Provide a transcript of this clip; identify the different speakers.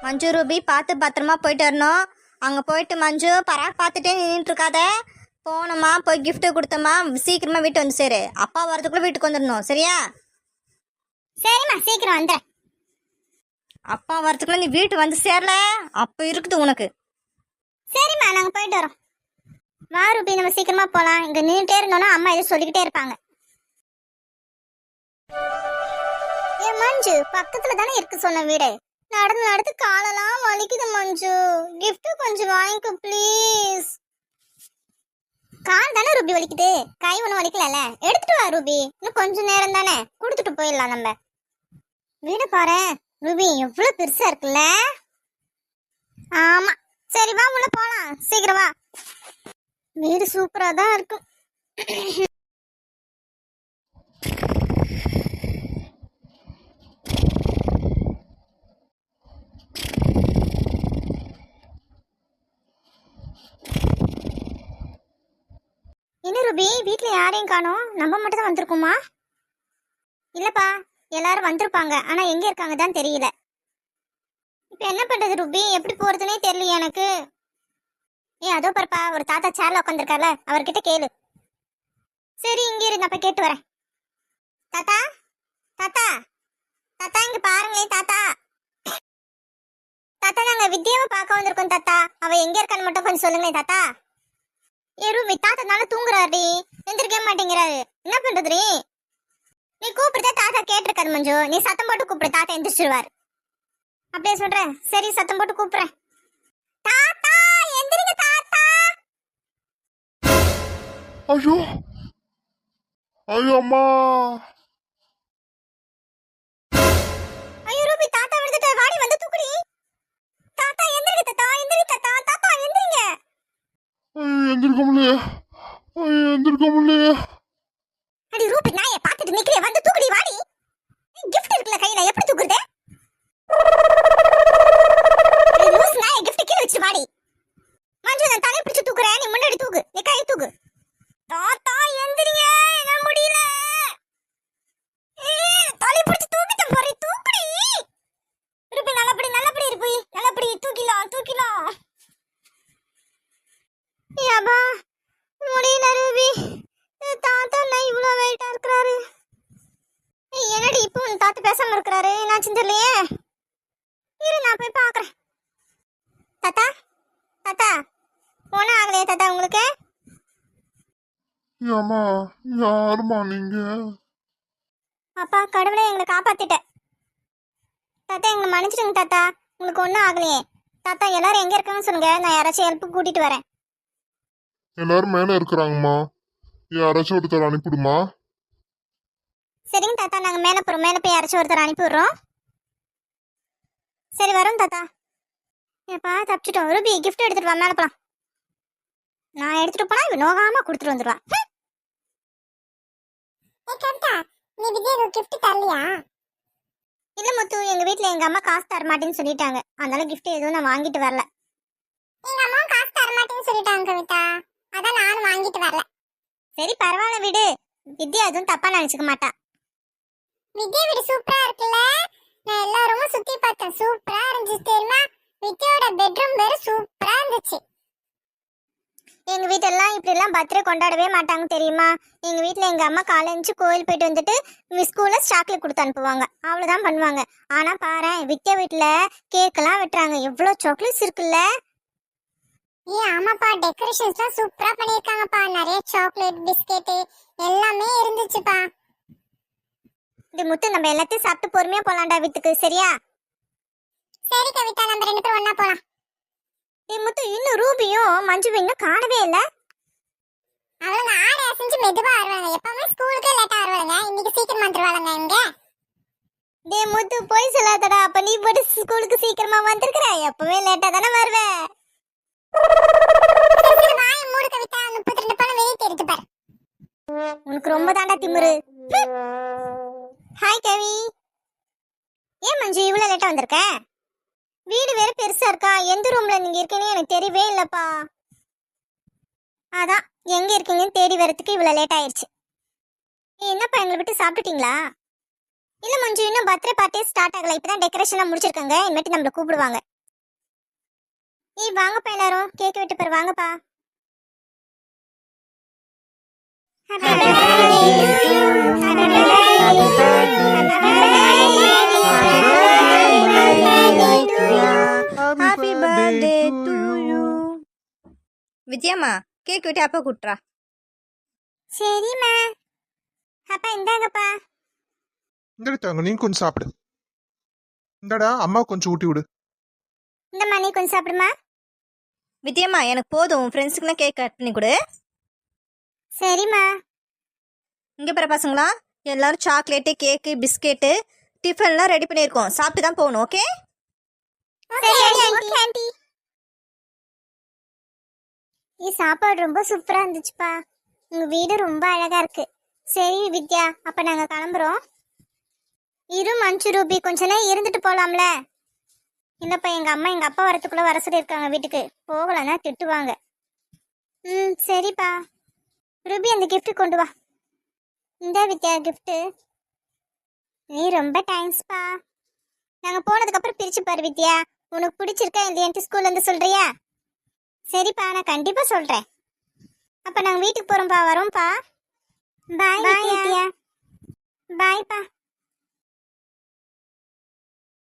Speaker 1: மஞ்சு Ruby பார்த்து பத்திரமா போயிட்டு வரணும். அங்கே போயிட்டு மஞ்சு பராக் பார்த்துட்டே நின்றுட்டு இருக்காத. போனோமா போய் கிஃப்ட்டு கொடுத்தோமா சீக்கிரமா வீட்டு வந்து சேரு. அப்பா வரதுக்குள்ள வீட்டுக்கு வந்துடணும், சரியா?
Speaker 2: சரிம்மா, சீக்கிரம் வந்துடுறேன்.
Speaker 1: அப்பா வரதுக்குள்ள நீ வீட்டு வந்து சேரல அப்போ இருக்குது உனக்கு.
Speaker 2: சரிம்மா, நாங்கள் போயிட்டு வரோம். வா ரூபி, நம்ம சீக்கிரமா போகலாம். இங்கே நின்றுட்டே இருந்தோன்னா அம்மா எதுவும் சொல்லிக்கிட்டே இருப்பாங்க. ஏன் மஞ்சு, பக்கத்துல தானே இருக்கு சொன்ன வீடு. நடந்து நடந்து காலெல்லாம் வலிக்குது மஞ்சு. கிஃப்ட் கொஞ்சம் வாங்கிக்கோ ப்ளீஸ். கால் தானே ரூபி வலிக்குது, கை ஒன்றும் வலிக்கல. எடுத்துட்டு வா ரூபி, இன்னும் கொஞ்சம் நேரம் தானே, கொடுத்துட்டு போயிடலாம் நம்ம. வீடு பாரு ரூபி, எவ்வளவு பெருசா இருக்குல்ல. ஆமா, சரி வா உள்ள போலாம், சீக்கிரம் வா. வீடு சூப்பரா தான் இருக்கும். என்ன ரூபி, வீட்டில் யாரையும் காணோம், நம்ம மட்டும் தான் வந்திருக்கோமா? இல்லப்பா, எல்லாரும் வந்திருப்பாங்க, ஆனா எங்க இருக்காங்க தான் தெரியல. இப்ப என்ன பண்றது ரூபி, எப்படி போறதுனே தெரியல எனக்கு. அதோ பாருப்பா, ஒரு தாத்தா சேர்ல உட்காந்துருக்காருல, அவர்கிட்ட கேளு. சரி, இங்க இரு, நான் போய் கேட்டு வரேன். தாத்தா தாத்தா தாத்தா, இங்க பாருங்களே தாத்தா. தாத்தா, நாங்க வித்யாவை பார்க்க வந்திருக்கோம் தாத்தா. அவ எங்க இருக்கான்னு மட்டும் கொஞ்சம் சொல்லுங்களேன் தாத்தா. ரூபி, தாத்தா தூங்குறாரு, எந்திரிக்க மாட்டேங்கிறாரு, என்ன பண்றது? நீ கூப்பிடுதா தாத்தா கேட்டிருக்காரு மஞ்சு, நீ சத்தம் போட்டு கூப்பிடு, தாத்தா எந்திரிச்சிருவாரு. அப்படியே சொல்றேன், சரி சத்தம் போட்டு கூப்பிடுறேன். தாத்தா எந்திரிங்க தாத்தா.
Speaker 3: ஐயோ ஐயோ அம்மா.
Speaker 2: ஐயோ ரூபி, தாத்தா விழுந்துட்ட, வாடி வந்து தூக்குடி. தாத்தா எந்திரிங்க தாத்தா, எந்திரிங்க தாத்தா, தாத்தா எந்திரிங்க.
Speaker 3: எந்திரிக்க முடியல, எந்திரிக்க முடியல.
Speaker 2: அடி ரூபி, நாயை பார்த்துட்டு நிக்கிறிய, வந்து தூக்குடி வாடி. கிஃப்ட் இருக்குல கையில, எப்படி தூக்குறது? லூஸ் நாயை, கிஃப்ட் கீழ வச்சு வாடி. மஞ்சு, நான் தலை பிடிச்சு தூக்குறேன், நீ முன்னாடி தூக்கு, நீ கை தூக்கு. தாத்தா எந்திரிங்க, என்னால முடியல. தலை பிடிச்சு தூக்கிட்டேன் பாரு, தூக்குடி. ரூபி, நல்லபடி நல்லபடி ரூபி, நல்லபடி தூக்கிலாம் தூக்கிலாம். யாபா, முடியல ரூபி. தாத்தா நான் இவ்வளோ வெயிட்டா இருக்கிறாரு. என்னடி இப்போ தாத்தா பேசாம இருக்கிறாரு, என்னாச்சுன்னு தெரியலையே. இரு, நான் போய் பார்க்குறேன். தாத்தா தாத்தா, ஒன்றும் ஆகலையே தாத்தா உங்களுக்கு?
Speaker 3: அம்மா, யாருமா நீங்க?
Speaker 2: அப்பா கடவுளே, எங்களை காப்பாத்திட்டேன் தாத்தா, எங்களை மன்னிச்சிடுங்க தாத்தா, உங்களுக்கு ஒன்றும் ஆகலையே. தாத்தா எல்லாரும் எங்கே இருக்காங்கன்னு சொல்லுங்க, நான் யாராச்சும் ஹெல்ப் கூட்டிட்டு வரேன்.
Speaker 3: எல்லாரும் மேல இருக்கிறாங்கம்மா, யாராச்சும் ஒருத்தர் அனுப்பிடுமா?
Speaker 2: சரிங்க தாத்தா, நாங்கள் மேலே போகிறோம், மேலே போய் யாராச்சும் ஒருத்தர் அனுப்பி விடுறோம். சரி வரோம் தாத்தா. ஏப்பா தப்பிச்சிட்டோம். ரூபி, கிஃப்ட் எடுத்துட்டு வா, மேலே போகலாம். நான் எடுத்துட்டு போனா இவ நோகாம கொடுத்துட்டு வந்துடுவா. இல்ல முத்து, எங்க வீட்ல எங்க அம்மா காசு தர மாட்டேன்னு சொல்லிட்டாங்க, அதனால கிஃப்ட் எதுவும் நான் வாங்கிட்டு வரல. எங்க அம்மா காசு தர மாட்டேன்னு சொல்லிட்டாங்க கவிதா, அதான் நானும் வாங்கிட்டு வரல. சரி பரவாயில்ல விடு, வித்யா எதுவும் தப்பா நினைச்சுக்க மாட்டா. வித்யா வீடு சூப்பரா இருக்குல்ல, நான் எல்லா ரூமும் சுத்தி பார்த்தேன், சூப்பரா இருந்துச்சு தெரியுமா. வித்யாவோட பெட்ரூம் வேற சூப்பரா இருந்துச்சு. எங்க வீட்டெல்லாம் இப்படி எல்லாம் பர்த்டே கொண்டாடவே மாட்டாங்க தெரியுமா. எங்க வீட்டுல எங்க அம்மா காலேஜ் கோயில் போயிட்டு வந்துட்டு ஸ்கூல்ல சாக்லேட் கொடுத்து அனுப்புவாங்க, அவ்வளவுதான் பண்ணுவாங்க. ஆனா பாரு, வித்யா வீட்டுல கேக் எல்லாம் வெட்டுறாங்க, எவ்வளவு சாக்லேட்ஸ் இருக்குல்ல. ஆமாப்பா, டெக்கரேஷன்ஸ்லாம் சூப்பரா பண்ணிருக்காங்கப்பா, நிறைய சாக்லேட் பிஸ்கெட் எல்லாமே இருந்துச்சுப்பா. இது முத்து, நம்ம எல்லாத்தையும் சாப்பிட்டு பொறுமையா போலாம்டா வீட்டுக்கு, சரியா? சரி கவிதா, நம்ம ரெண்டு பேரும் ஒண்ணா போலாம். முத்து, இன்னும் ரூபியும் மஞ்சுவும் இன்னும் காணவே இல்ல. அவங்க ஆட அசைஞ்சு மெதுவா வருவாங்க, எப்பவுமே ஸ்கூலுக்கு லேட்டா வருவாங்க, இன்னைக்கு சீக்கிரமா வந்துருவாங்க. இங்க டே முத்து, போய் சொல்லாதடா, அப்ப நீ போட்டு ஸ்கூலுக்கு சீக்கிரமா வந்திருக்கிற, எப்பவுமே லேட்டா தானே வருவே. வாய் மூடு கவிதா, 32 பணம் வெளியே தெரிஞ்சு பாரு. உனக்கு ரொம்ப தாண்டா திமிரு. ஹாய் கவி. ஏன் மஞ்சு இவ்வளவு லேட்டா வந்திருக்க? வீடு வேற பெருசா இருக்கா, எந்த ரூம்ல நீங்க இருக்கீங்கன்னு எனக்கு தெரியவே இல்லப்பா. அதான் எங்க இருக்கீங்கன்னு தேடி வரதுக்கு இவ்வளவு லேட் ஆயிடுச்சு. என்னப்பா, எங்களை விட்டு சாப்பிட்டுட்டீங்களா? இல்ல மஞ்சு, இன்னும் பர்த்டே பார்ட்டி ஸ்டார்ட் ஆகல, இப்பதான் டெக்கரேஷன்லாம் முடிச்சிருக்காங்க, இனிமேட்டு நம்மள கூப்பிடுவாங்க. ஏய் வாங்கப்பா எல்லாரும் கேக் வெட்ட போற வாங்கப்பா. Happy birthday to you. Happy
Speaker 1: happy birthday to you. வித்யாம்மா கேக் வெட்டி அப்பா கூட்டுறா.
Speaker 2: சரிம்மா. அப்பா இந்தாங்கப்பா.
Speaker 4: இந்த தாங்க நீ கொஞ்சம் சாப்பிடு. இந்தடா அம்மா கொஞ்சம் ஊட்டி விடு.
Speaker 2: இந்தம்மா நீ கொஞ்சம் சாப்பிடுமா.
Speaker 1: வித்யாம்மா எனக்கு போதும், ஃப்ரெண்ட்ஸுக்குலாம் கேக் கட் பண்ணி கொடு.
Speaker 2: சரிம்மா.
Speaker 1: இங்கே பிற பசங்களா எல்லாரும் சாக்லேட்டு கேக்கு பிஸ்கெட்டு டிஃபன்லாம் ரெடி பண்ணியிருக்கோம், சாப்பிட்டு தான் போகணும். Okay
Speaker 2: okay aunty. சாப்பாடு ரொம்ப சூப்பரா இருந்துச்சுப்பா. உங்க வீடு ரொம்ப அழகா இருக்கு. சரி வித்யா, அப்ப நாங்க கிளம்புறோம். இரு மஞ்சு ரூபி, கொஞ்ச நேரம் இருந்துட்டு போலாம்ல. இல்லப்பா எங்க அம்மா எங்க அப்பா வரத்துக்குள்ள வர சொல்லியிருக்காங்க வீட்டுக்கு. போகலன்னா திட்டுவாங்க. சரிப்பா. ரூபி அந்த gift கொண்டு வா. இந்த வித்யா gift. நீ ரொம்ப தேங்க்ஸ்ப்பா. நாங்க போனதுக்கு அப்புறம் பிரிச்சு பாரு வித்யா. உனக்கு பிடிச்சிருக்கா இல்லையான்ட்டு ஸ்கூல்ல இருந்து சொல்றியா? சரிப்பா நான் கண்டிப்பா சொல்றேன். அப்ப நாங்க வீட்டுக்கு போறோம்ப்பா, வரோம்ப்பா. பாய் வித்யா. பாய்ப்பா.